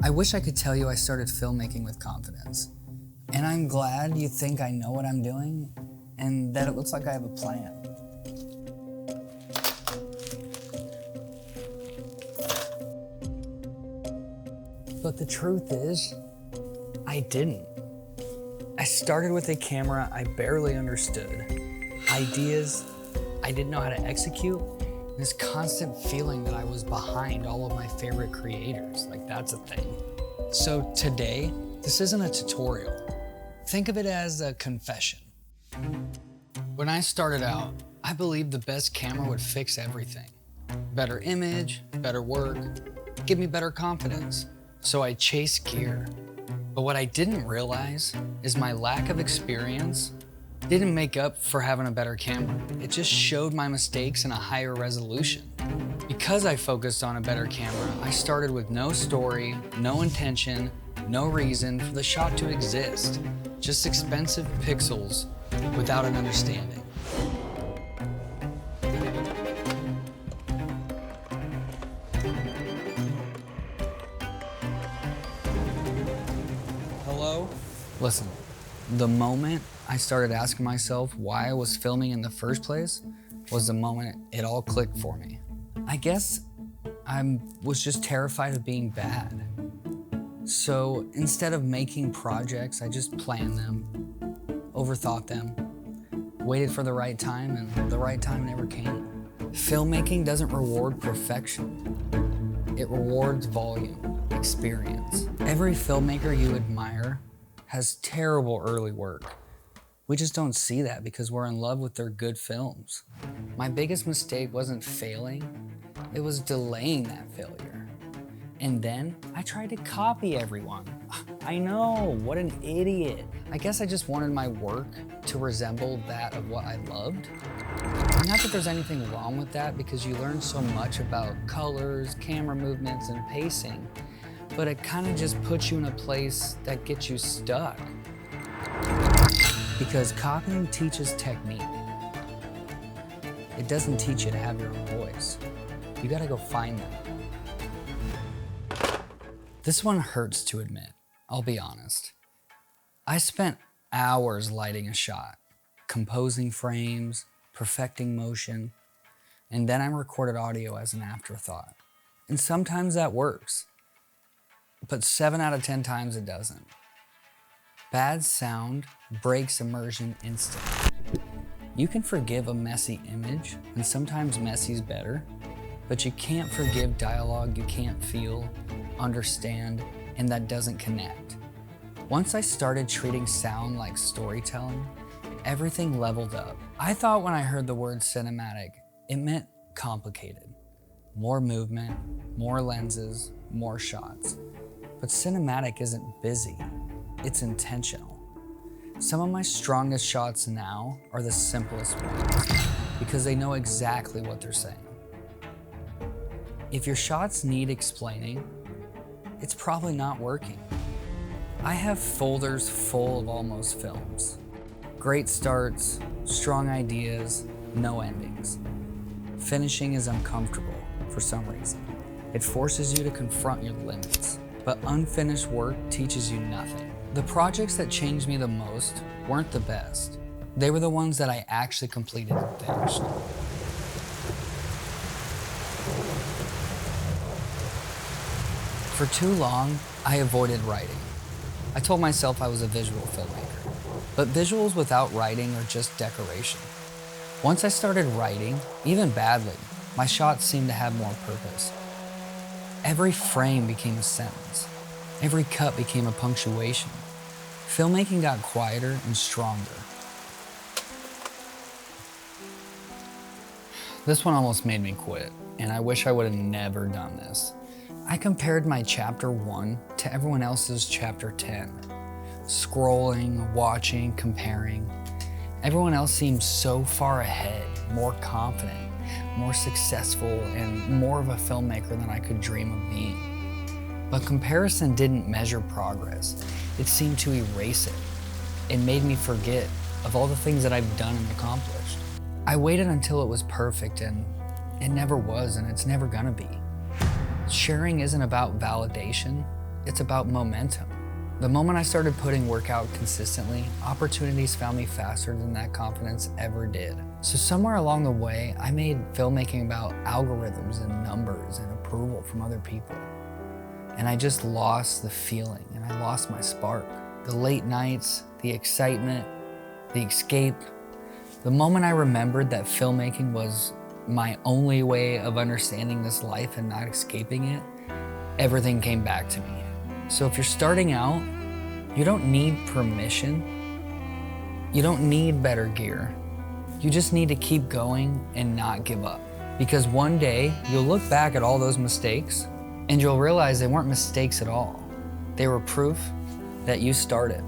I wish I could tell you I started filmmaking with confidence. And I'm glad you think I know what I'm doing and that it looks like I have a plan. But the truth is, I didn't. I started with a camera I barely understood, ideas I didn't know how to execute, and this constant feeling that I was behind all of my favorite creators. Like, that's a thing. So today, this isn't a tutorial. Think of it as a confession. When I started out, I believed the best camera would fix everything. Better image, better work, give me better confidence. So I chased gear. But what I didn't realize is my lack of experience didn't make up for having a better camera. It just showed my mistakes in a higher resolution. Because I focused on a better camera, I started with no story, no intention, no reason for the shot to exist. Just expensive pixels without an understanding. Hello? Listen, the moment I started asking myself why I was filming in the first place was the moment it all clicked for me. I guess I was just terrified of being bad. So instead of making projects, I just planned them, overthought them, waited for the right time, and the right time never came. Filmmaking doesn't reward perfection. It rewards volume, experience. Every filmmaker you admire has terrible early work. We just don't see that because we're in love with their good films. My biggest mistake wasn't failing, it was delaying that failure. And then I tried to copy everyone. I know, what an idiot. I guess I just wanted my work to resemble that of what I loved. Not that there's anything wrong with that because you learn so much about colors, camera movements, and pacing, but it kind of just puts you in a place that gets you stuck. Because copying teaches technique. It doesn't teach you to have your own voice. You gotta go find them. This one hurts to admit, I'll be honest. I spent hours lighting a shot, composing frames, perfecting motion, and then I recorded audio as an afterthought. And sometimes that works, but 7 out of 10 times it doesn't. Bad sound breaks immersion instantly. You can forgive a messy image, and sometimes messy's better, but you can't forgive dialogue you can't feel, understand, and that doesn't connect. Once I started treating sound like storytelling, everything leveled up. I thought when I heard the word cinematic, it meant complicated. More movement, more lenses, more shots. But cinematic isn't busy, it's intentional. Some of my strongest shots now are the simplest ones because they know exactly what they're saying. If your shots need explaining, it's probably not working. I have folders full of almost films. Great starts, strong ideas, no endings. Finishing is uncomfortable for some reason. It forces you to confront your limits, but unfinished work teaches you nothing. The projects that changed me the most weren't the best. They were the ones that I actually completed and finished. For too long, I avoided writing. I told myself I was a visual filmmaker, but visuals without writing are just decoration. Once I started writing, even badly, my shots seemed to have more purpose. Every frame became a sentence. Every cut became a punctuation. Filmmaking got quieter and stronger. This one almost made me quit, and I wish I would have never done this. I compared my chapter 1 to everyone else's chapter 10. Scrolling, watching, comparing. Everyone else seemed so far ahead, more confident, more successful, and more of a filmmaker than I could dream of being. But comparison didn't measure progress. It seemed to erase it. It made me forget of all the things that I've done and accomplished. I waited until it was perfect, and it never was, and it's never gonna be. Sharing isn't about validation, it's about momentum. The moment I started putting work out consistently, opportunities found me faster than that confidence ever did. So somewhere along the way, I made filmmaking about algorithms and numbers and approval from other people. And I just lost the feeling and I lost my spark. The late nights, the excitement, the escape. The moment I remembered that filmmaking was my only way of understanding this life and not escaping it, everything came back to me. So if you're starting out, you don't need permission. You don't need better gear. You just need to keep going and not give up. Because one day, you'll look back at all those mistakes and you'll realize they weren't mistakes at all. They were proof that you started.